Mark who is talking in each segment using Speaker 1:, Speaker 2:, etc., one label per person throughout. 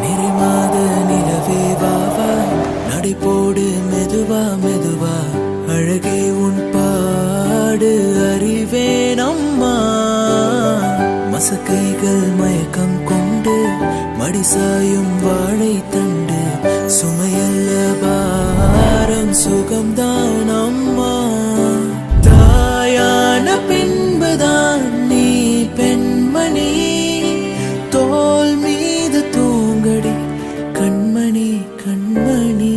Speaker 1: நிறைமாத நிலவே வாவா, நடைபோடு மெதுவா மெதுவா, அழகே உன் பாடு அறிவேன் அம்மா. மசக்கைகள் மயக்கம் கொண்டு மடிசாயும் வாழை தண்டு, சுமையல்ல பாரம் சுகம்தான் அம்மா. தாயான பின்புதான் நீ பெண்மணி, தோல் மீது தூங்கடி கண்மணி கண்மணி.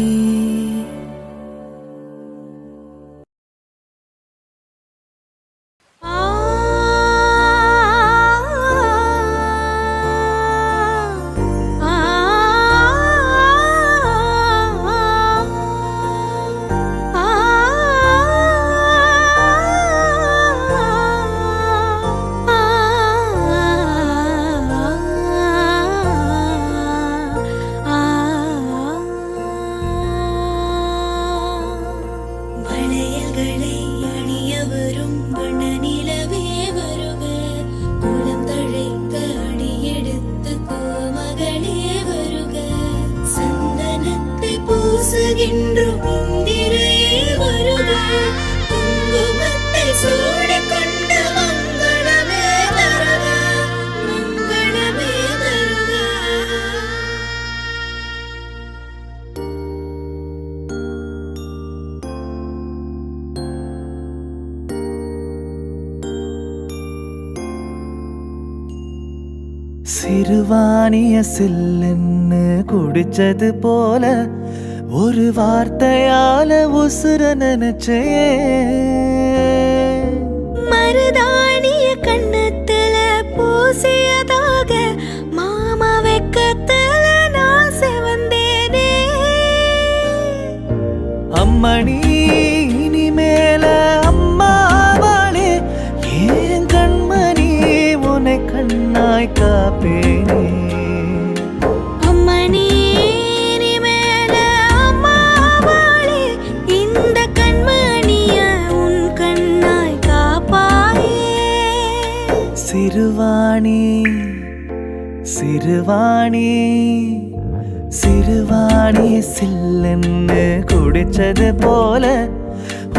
Speaker 1: சிறுவாணிய சில்லுன்னு குடிச்சது போல ஒரு வார்த்தையால உசுர நினைச்சே.
Speaker 2: மருதாணிய கண்ணத்துல பூசியதாக மாமா வெக்கத்துல நான் செவந்தேனே.
Speaker 1: அம்மணி இனிமேல அம்மாவாளே, ஏன் கண்மணி உன்னை கண்ணாய் காப்பேனே. சிறுவாணி சிறுவாணி சிறுவாணி சில்லுன்னு குடிச்சது போல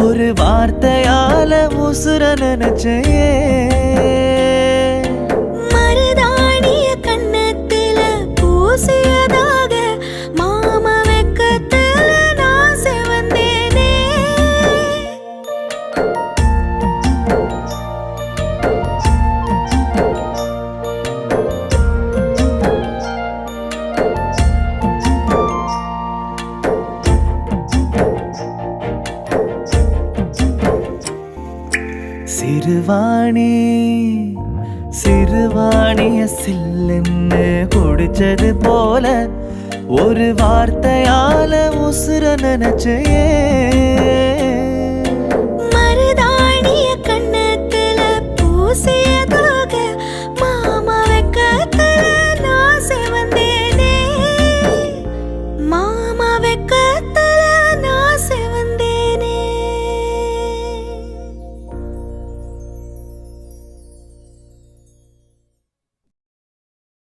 Speaker 1: ஒரு வார்த்தையால உசுர நினைச்சே.
Speaker 2: மருதாணிய கண்ணத்துல பூசியதாக மாமா வெக்கத்துல நான் செவந்தேனே.
Speaker 1: சிறுவாணி சிறுவாணிய சில்லுன்னு குடிச்சது போல ஒரு வார்த்தையால உசுர நினைச்சே.